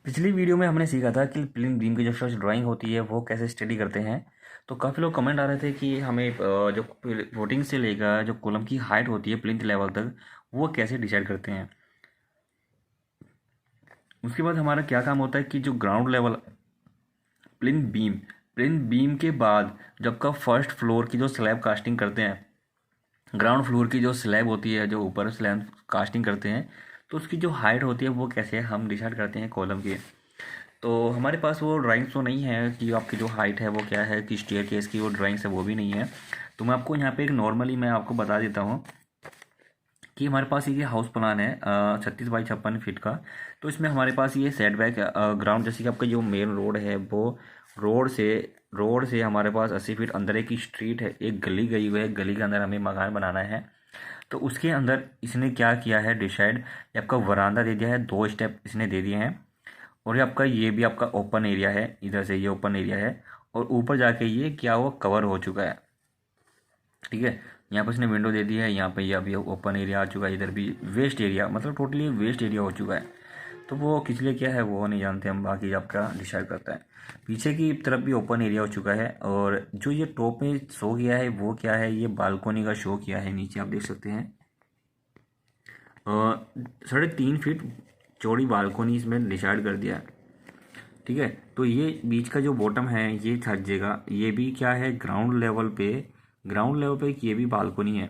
पिछली वीडियो में हमने सीखा था कि प्लिंथ बीम की जो ड्राइंग होती है वो कैसे स्टडी करते हैं। तो काफ़ी लोग कमेंट आ रहे थे कि हमें जो फुटिंग से लेकर जो कॉलम की हाइट होती है प्लिंथ लेवल तक वो कैसे डिसाइड करते हैं। उसके बाद हमारा क्या काम होता है कि जो ग्राउंड लेवल प्लिंथ बीम के बाद जब का फर्स्ट फ्लोर की जो स्लैब कास्टिंग करते हैं, ग्राउंड फ्लोर की जो स्लैब होती है जो ऊपर स्लैब कास्टिंग करते हैं, तो उसकी जो हाइट होती है वो कैसे हम डिसाइड करते हैं कॉलम की। तो हमारे पास वो ड्राइंग्स तो नहीं है कि आपकी जो हाइट है वो क्या है, कि स्टेयरकेस की वो ड्राइंग्स है वो भी नहीं है। तो मैं आपको यहाँ पे एक नॉर्मली मैं आपको बता देता हूँ कि हमारे पास ये हाउस प्लान है 36 बाई 56 फीट का। तो इसमें हमारे पास ये सेट बैक ग्राउंड, जैसे कि आपका जो मेन रोड है वो रोड से रोड से हमारे पास 80 फीट अंदर एक स्ट्रीट है, एक गली गई हुई है, गली के अंदर हमें मकान बनाना है। तो उसके अंदर इसने क्या किया है डिसाइड, आपका वरांदा दे दिया है, 2 स्टेप इसने दे दिए हैं। और ये आपका ये भी आपका ओपन एरिया है, इधर से ये ओपन एरिया है, और ऊपर जाके ये क्या हुआ कवर हो चुका है। ठीक है, यहाँ पर इसने विंडो दे दी है, यहाँ पे ये अभी ओपन एरिया आ चुका है, इधर भी वेस्ट एरिया, मतलब टोटली वेस्ट एरिया हो चुका है। तो वो किस लिए क्या है वो नहीं जानते हम, बाकी आपका डिसाइड करता है। पीछे की तरफ भी ओपन एरिया हो चुका है, और जो ये टॉप में शो किया है वो क्या है, ये बालकोनी का शो किया है। नीचे आप देख सकते हैं 3.5 फीट चौड़ी बालकोनी इसमें डिसाइड कर दिया है। ठीक है, तो ये बीच का जो बॉटम है ये छज्जेगा, ये भी क्या है ग्राउंड लेवल पे ये भी बालकोनी है।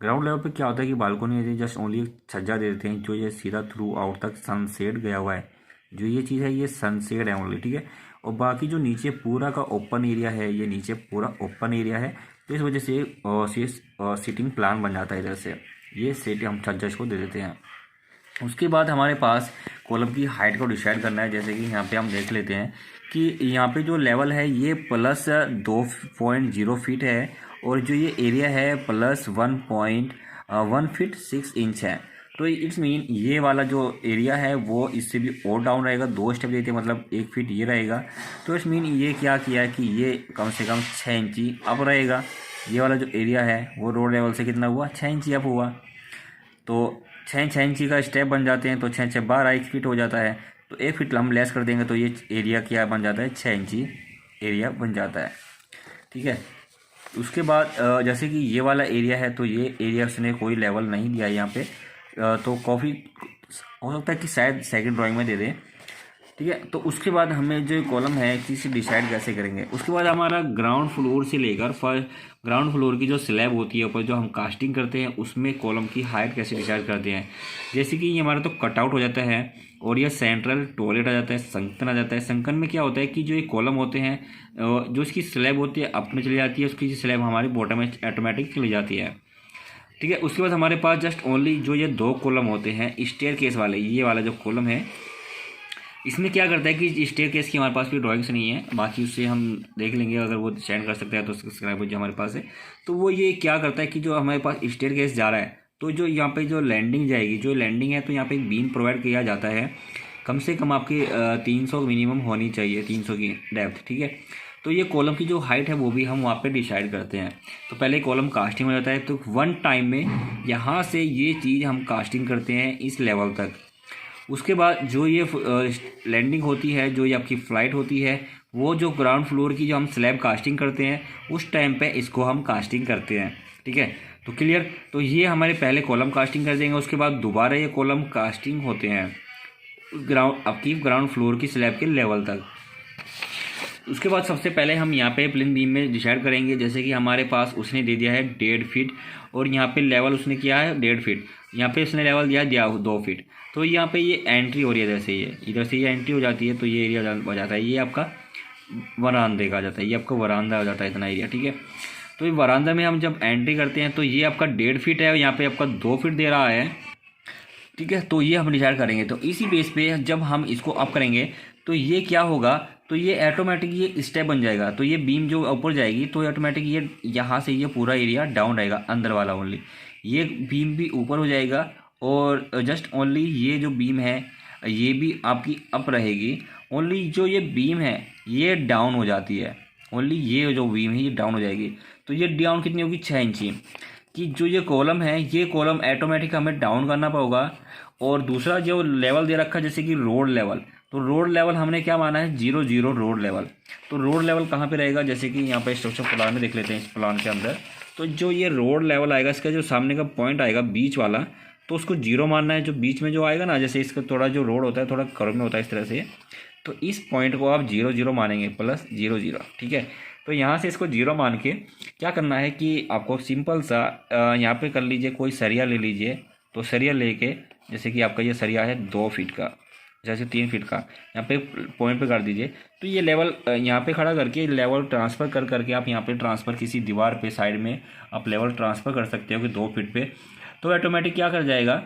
ग्राउंड लेवल पे क्या होता है कि बालकोनी है जस्ट ओनली छज्जा दे देते हैं, जो ये सीधा थ्रू आउट तक सनसेट गया हुआ है, जो ये चीज़ है ये सनसेट है ओनली। ठीक है, और बाकी जो नीचे पूरा का ओपन एरिया है, ये नीचे पूरा ओपन एरिया है, तो इस वजह से सीटिंग प्लान बन जाता है। इधर से ये सेट हम छज्जा इसको दे देते हैं। उसके बाद हमारे पास कॉलम की हाइट को डिसाइड करना है। जैसे कि यहाँ पे हम देख लेते हैं कि यहाँ पे जो लेवल है ये +2.0 फीट है, और जो ये एरिया है +1.1 फीट 6 इंच है। तो इट्स मीन ये वाला जो एरिया है वो इससे भी और डाउन रहेगा, 2 स्टेप देते हैं मतलब 1 फीट ये रहेगा। तो इट्स मीन ये क्या किया है कि ये कम से कम 6 इंची अप रहेगा। ये वाला जो एरिया है वो रोड लेवल से कितना हुआ, 6 इंची अप हुआ। तो 6 इंची का स्टेप बन जाते हैं, तो 6 6 12 1 फीट हो जाता है। तो 1 फीट हम लेस कर देंगे तो ये एरिया क्या बन जाता है, 6 इंची एरिया बन जाता है। ठीक है, उसके बाद जैसे कि ये वाला एरिया है, तो ये एरिया उसने कोई लेवल नहीं दिया यहाँ पे, तो काफ़ी हो सकता है कि शायद सेकंड ड्राइंग में दे दें। ठीक है, तो उसके बाद हमें जो कॉलम है कि इसे डिसाइड कैसे करेंगे। उसके बाद हमारा ग्राउंड फ्लोर से लेकर फर्स्ट ग्राउंड फ्लोर की जो स्लैब होती है ऊपर जो हम कास्टिंग करते हैं, उसमें कॉलम की हाइट कैसे डिसाइड करते हैं। जैसे कि ये हमारा तो कटआउट हो जाता है, और यह सेंट्रल टॉयलेट आ जाता है, संकन आ जाता है। संकन में क्या होता है कि जो ये कॉलम होते हैं, जो इसकी स्लैब होती है अप में चली जाती है, उसकी स्लैब हमारी बॉटम में ऑटोमेटिक चली जाती है। ठीक है, उसके बाद हमारे पास जस्ट ओनली जो ये 2 कॉलम होते हैं स्टेयर केस वाले, ये वाला जो कॉलम है इसमें क्या करता है कि स्टेयर केस की हमारे पास भी ड्राइंग्स नहीं है, बाकी उससे हम देख लेंगे, अगर वो सेंड कर सकते हैं तो सब्सक्राइबर जो हमारे पास है। तो वो ये क्या करता है कि जो हमारे पास स्टेयर केस जा रहा है, तो जो यहाँ पे जो लैंडिंग जाएगी, जो लैंडिंग है, तो यहाँ पे एक बीम प्रोवाइड किया जाता है। कम से कम आपकी 300 मिनिमम होनी चाहिए, 300 की डेप्थ। ठीक है, तो ये कॉलम की जो हाइट है वो भी हम वहाँ पे डिसाइड करते हैं। तो पहले कॉलम कास्टिंग हो जाता है, तो वन टाइम में यहाँ से ये चीज़ हम कास्टिंग करते हैं इस लेवल तक। उसके बाद जो ये लैंडिंग होती है, जो ये आपकी फ़्लाइट होती है, वो जो ग्राउंड फ्लोर की जो हम स्लैब कास्टिंग करते हैं उस टाइम पे इसको हम कास्टिंग करते हैं। ठीक है, तो क्लियर। तो ये हमारे पहले कॉलम कास्टिंग कर देंगे, उसके बाद दोबारा ये कॉलम कास्टिंग होते हैं आपकी ग्राउंड फ्लोर की स्लैब के लेवल तक। उसके बाद सबसे पहले हम यहाँ पे प्लिंथ बीम में डिसाइड करेंगे। जैसे कि हमारे पास उसने दे दिया है 1.5 फीट, और यहाँ पे लेवल उसने किया है 1.5 फीट, यहाँ पे उसने लेवल दिया 2 फीट। तो यहाँ पे ये एंट्री हो रही है, जैसे ये इधर से ये एंट्री हो जाती है, तो ये एरिया हो जाता है, ये आपका वरांदे का आ जाता है, ये आपका वरांदा हो जाता है इतना एरिया। ठीक है, तो ये वरांदा में हम जब एंट्री करते हैं तो ये आपका 1.5 फीट है, और यहाँ पे आपका 2 फीट दे रहा है। ठीक है, तो ये हम डिसाइड करेंगे। तो इसी बेस पे जब हम इसको अप करेंगे तो ये क्या होगा, तो ये ऑटोमेटिक ये स्टेप बन जाएगा। तो ये बीम जो ऊपर जाएगी तो ऑटोमेटिक ये यहाँ से ये पूरा एरिया डाउन रहेगा, अंदर वाला ओनली ये बीम भी ऊपर हो जाएगा, और जस्ट ओनली ये जो बीम है ये भी आपकी अप रहेगी। ओनली जो ये बीम है ये डाउन हो जाती है, ओनली ये जो बीम है ये डाउन हो जाएगी। तो ये डाउन कितनी होगी, 6 इंची। कि जो ये कॉलम है ये कॉलम ऑटोमेटिक हमें डाउन करना पड़ेगा। और दूसरा जो लेवल दे रखा है जैसे कि रोड लेवल, तो रोड लेवल हमने क्या माना है 0 0 रोड लेवल। तो रोड लेवल कहाँ पे रहेगा, जैसे कि यहाँ पे स्ट्रक्चर प्लान में देख लेते हैं, इस प्लान के अंदर तो जो ये रोड लेवल आएगा इसका जो सामने का पॉइंट आएगा बीच वाला, तो उसको 0 मानना है। जो बीच में जो आएगा ना, जैसे इसका थोड़ा जो रोड होता है थोड़ा कर्व में होता है इस तरह से, तो इस पॉइंट को आप 0 0 मानेंगे +0 0, ठीक है। तो यहाँ से इसको 0 मान के क्या करना है कि आपको सिंपल सा यहाँ पे कर लीजिए, कोई सरिया ले लीजिए। तो सरिया लेके जैसे कि आपका ये सरिया है 2 फीट का, जैसे 3 फीट का, यहाँ पे पॉइंट पे कर दीजिए। तो ये लेवल यहाँ पे खड़ा करके लेवल ट्रांसफ़र कर करके आप यहाँ पे ट्रांसफ़र किसी दीवार पे साइड में आप लेवल ट्रांसफ़र कर सकते हो कि 2 फीट पे। तो ऑटोमेटिक क्या कर जाएगा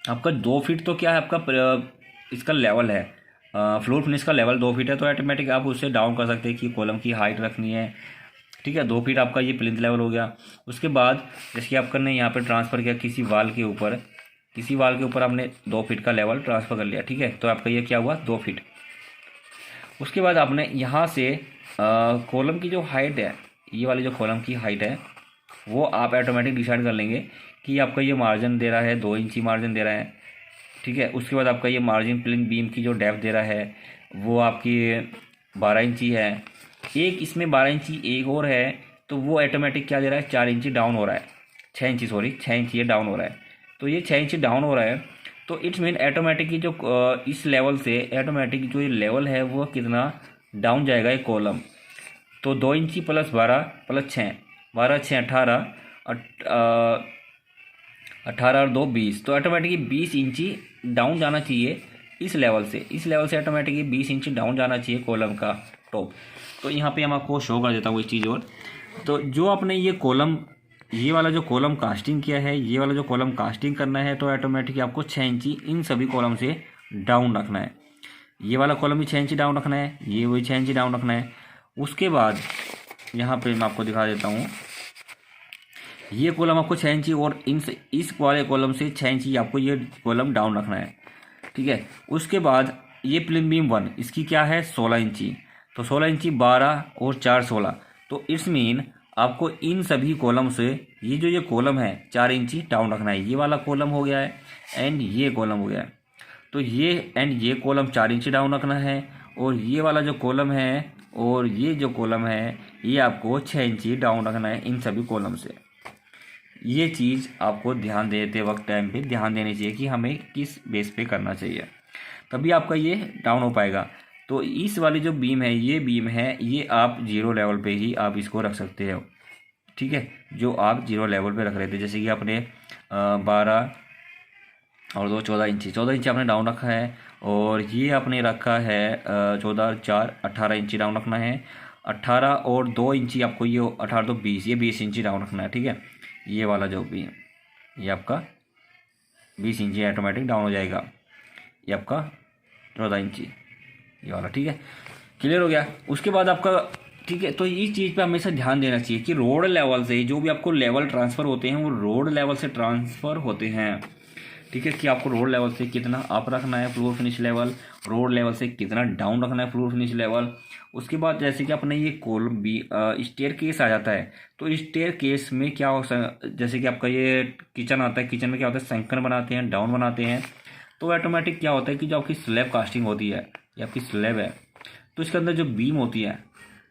आपका 2 फीट, तो क्या है आपका इसका लेवल है फ्लोर फिनिश का लेवल 2 फीट है, तो ऑटोमेटिक आप उससे डाउन कर सकते हैं कि कॉलम की हाइट रखनी है, ठीक है। 2 फीट आपका ये प्लिंथ लेवल हो गया। उसके बाद जैसे कि आपने ने यहाँ पे ट्रांसफ़र किया किसी वाल के ऊपर, किसी वाल के ऊपर आपने 2 फीट का लेवल ट्रांसफ़र कर लिया, ठीक है। तो आपका ये क्या हुआ 2 फीट। उसके बाद आपने यहाँ से कॉलम की जो हाइट है, ये वाली जो कॉलम की हाइट है वो आप ऑटोमेटिक डिसाइड कर लेंगे कि आपका ये मार्जिन दे रहा है 2 इंची मार्जिन दे रहा है, ठीक है। उसके बाद आपका ये मार्जिन प्लिंथ बीम की जो डेप्थ दे रहा है वो आपकी 12 इंची है। एक इसमें 12 इंची एक और है, तो वो ऑटोमेटिक क्या दे रहा है 4 इंची डाउन हो रहा है, 6 इंची सॉरी 6 इंची ये डाउन हो रहा है। तो ये 6 इंची डाउन हो रहा है, तो इट्स मीन ऑटोमेटिक जो इस लेवल से ऑटोमेटिक जो ये लेवल है वो कितना डाउन जाएगा ये कॉलम। तो 2 इंची +12 +6, 12 6 18, 18 और 2 20, तो ऑटोमेटिकली 20 इंची डाउन जाना चाहिए इस लेवल से। इस लेवल से ऑटोमेटिकली 20 इंची डाउन जाना चाहिए कॉलम का टॉप। तो यहाँ पे हम आपको शो कर देता हूँ एक चीज़ और। तो जो आपने ये कॉलम, ये वाला जो कॉलम कास्टिंग किया है, ये वाला जो कॉलम कास्टिंग करना है, तो ऑटोमेटिकली आपको 6 इंची इन सभी कॉलम से डाउन रखना है। ये वाला कॉलम भी 6 इंची डाउन रखना है, ये वही 6 इंची डाउन रखना है। उसके बाद यहाँ पे मैं आपको दिखा देता हूँ, ये कॉलम आपको 6 इंची और इस वाले कॉलम से 6 इंची आपको ये कॉलम डाउन रखना है, ठीक है। उसके बाद ये प्लिंथ बीम 1 इसकी क्या है 16 इंची, तो 16 इंची 12 और 4 16, तो इट्स मीन आपको इन सभी कॉलम से ये जो ये कॉलम है 4 इंची डाउन रखना है। ये वाला कॉलम हो गया है एंड ये कॉलम हो गया है, तो ये एंड ये कॉलम 4 इंची डाउन रखना है। और ये वाला जो कॉलम है और ये जो कॉलम है ये आपको 6 इंची डाउन रखना है इन सभी कॉलम से। ये चीज़ आपको ध्यान देते वक्त टाइम पे ध्यान देनी चाहिए कि हमें किस बेस पे करना चाहिए, तभी आपका ये डाउन हो पाएगा। तो इस वाली जो बीम है ये बीम है ये आप 0 लेवल पे ही आप इसको रख सकते हो, ठीक है। जो आप 0 लेवल पे रख रहे थे, जैसे कि आपने 12 और 2 14 इंची, 14 इंची आपने डाउन रखा है। और ये आपने रखा है 14 और 4 18 इंची डाउन रखना है। 18 और 2 इंची आपको ये 18 तो 20, ये 20 इंची डाउन रखना है, ठीक है। ये वाला जो भी है ये आपका 20 इंची ऑटोमेटिक डाउन हो जाएगा। ये आपका 14 इंची ये वाला, ठीक है। क्लियर हो गया। उसके बाद आपका, ठीक है, तो इस चीज़ पे हमेशा ध्यान देना चाहिए कि रोड लेवल से जो भी आपको लेवल ट्रांसफ़र होते हैं वो रोड लेवल से ट्रांसफ़र होते हैं, ठीक है। कि आपको रोड लेवल से कितना अप रखना है floor finish level, road level से कितना डाउन रखना है फ्लोर फिनिश लेवल। उसके बाद जैसे कि अपने ये कॉलम भी स्टेयर केस आ जाता है, तो स्टेयर केस में क्या हो, जैसे कि आपका ये किचन आता है, किचन में क्या होता है सैंकन बनाते हैं, डाउन बनाते हैं। तो ऑटोमेटिक क्या होता है कि जो आपकी स्लैब कास्टिंग होती है, ये आपकी स्लैब है, तो इसके अंदर जो बीम होती है,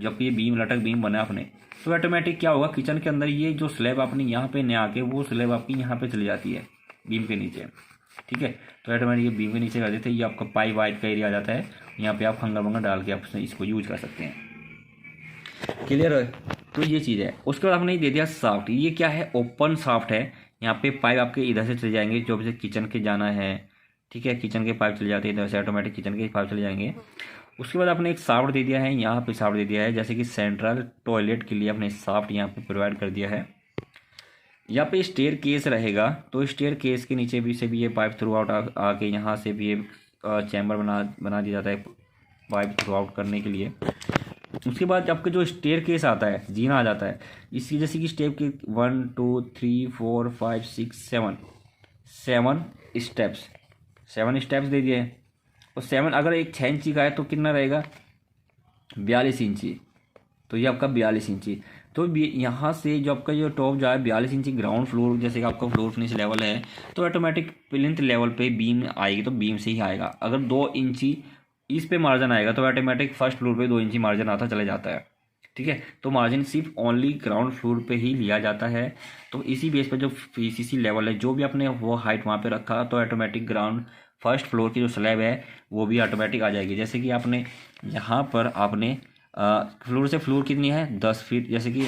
जो आपकी ये बीम लटक बीम बना आपने, तो ऑटोमेटिक क्या होगा किचन के अंदर ये जो स्लैब आपने यहाँ पे नया आके वो स्लैब आपकी यहाँ पे चली जाती है बीम के नीचे, ठीक है। तो ऑटोमेटिक ये बीम के नीचे कर देते हैं, ये आपका पाई वाइट का एरिया आ जाता है, यहाँ पे आप खंगर वंगर डाल के आप इसको यूज कर सकते हैं। क्लियर है। तो ये चीज़ है। उसके बाद हमने दे दिया साफ्ट, ये क्या है ओपन साफ्ट है। यहाँ पे पाइप आपके इधर से चले जाएंगे, जो भी किचन के जाना है, ठीक है, किचन के पाइप चले जाते हैं इधर से, ऑटोमेटिक किचन के पाइप चले जाएंगे। उसके बाद आपने एक साफ्ट दे दिया है, यहाँ पे साफ्ट दे दिया है, जैसे कि सेंट्रल टॉयलेट के लिए आपने साफ्ट यहाँ पे प्रोवाइड कर दिया है। यहाँ पे स्टेयर केस रहेगा, तो स्टेयर केस के नीचे भी से भी ये पाइप थ्रू आउट आके यहाँ से भी ये चैम्बर बना दिया जाता है पाइप थ्रू आउट करने के लिए। उसके बाद आपका जो स्टेयर केस आता है, जीना आ जाता है, इसकी जैसे कि स्टेप के 1 2 3 4 5 6 7 स्टेप्स दे दिए। और 7 अगर एक 6 इंची का है तो कितना रहेगा 42 इंची, तो ये आपका 42 इंची। तो यहाँ से जो आपका जो टॉप जाए 42 इंची ग्राउंड फ्लोर, जैसे कि आपका फ्लोर फिनिश लेवल है, तो ऑटोमेटिक प्लिंथ लेवल पे बीम आएगी, तो बीम से ही आएगा। अगर 2 इंची इस पे मार्जिन आएगा तो ऑटोमेटिक फर्स्ट फ्लोर पे 2 इंची मार्जिन आता चले जाता है, ठीक है। तो मार्जिन सिर्फ ओनली ग्राउंड फ्लोर पे ही लिया जाता है। तो इसी बेस पर जो पीसीसी लेवल है, जो भी आपने वो हाइट वहाँ पे रखा, तो ऑटोमेटिक ग्राउंड फर्स्ट फ्लोर की जो स्लैब है वो भी ऑटोमेटिक आ जाएगी। जैसे कि आपने यहाँ पर आपने फ्लोर से फ्लोर कितनी है 10 फीट, जैसे कि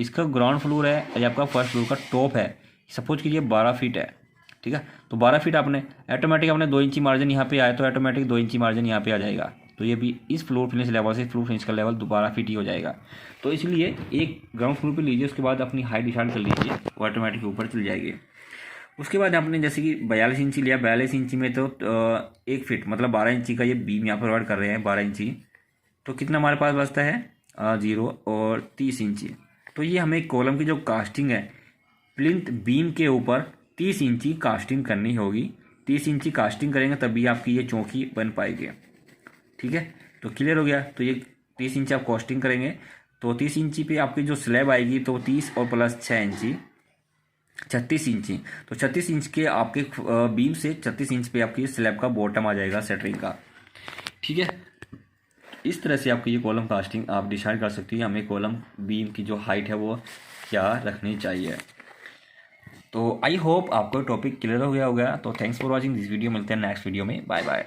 इसका ग्राउंड फ्लोर है या आपका फर्स्ट फ्लोर का टॉप है, सपोज कीजिए 12 फीट है, ठीक है। तो 12 फीट आपने ऑटोमेटिक आपने 2 इंची मार्जिन यहाँ पे आया तो ऑटोमेटिक 2 इंची मार्जिन यहाँ पे आ जाएगा। तो ये भी इस फ्लोर फिनिश लेवल से फ्लोर फिनिश का लेवल 12 फीट ही हो जाएगा। तो इसलिए एक ग्राउंड फ्लोर पे लीजिए, उसके बाद अपनी हाइट डिसाइड कर लीजिए, वो ऑटोमेटिक ऊपर चल जाएगी। उसके बाद आपने जैसे कि 42 इंची लिया, 42 इंची में तो 1 फीट मतलब 12 इंची का ये बीम यहाँ पर प्रोवाइड कर रहे हैं 12 इंची, तो कितना हमारे पास बचता है 0 और 30 इंची। तो ये हमें कॉलम की जो कास्टिंग है प्लिंथ बीम के ऊपर 30 इंची कास्टिंग करनी होगी। 30 इंची कास्टिंग करेंगे तभी आपकी ये चौकी बन पाएगी, ठीक है। तो क्लियर हो गया। तो ये 30 इंची आप कास्टिंग करेंगे तो 30 इंची पे आपकी जो स्लैब आएगी तो 30 और प्लस 6 इंची 36 इंची। तो 36 इंच के आपके बीम से 36 इंच पे आपकी स्लैब का बॉटम आ जाएगा सेटरिंग का, ठीक है। इस तरह से आपकी ये कॉलम कास्टिंग आप डिसाइड कर सकती है हमें कॉलम बीम की जो हाइट है वो क्या रखनी चाहिए। तो आई होप आपको टॉपिक क्लियर हो गया होगा। तो thanks for watching this video, मिलते हैं नेक्स्ट वीडियो में, बाय बाय।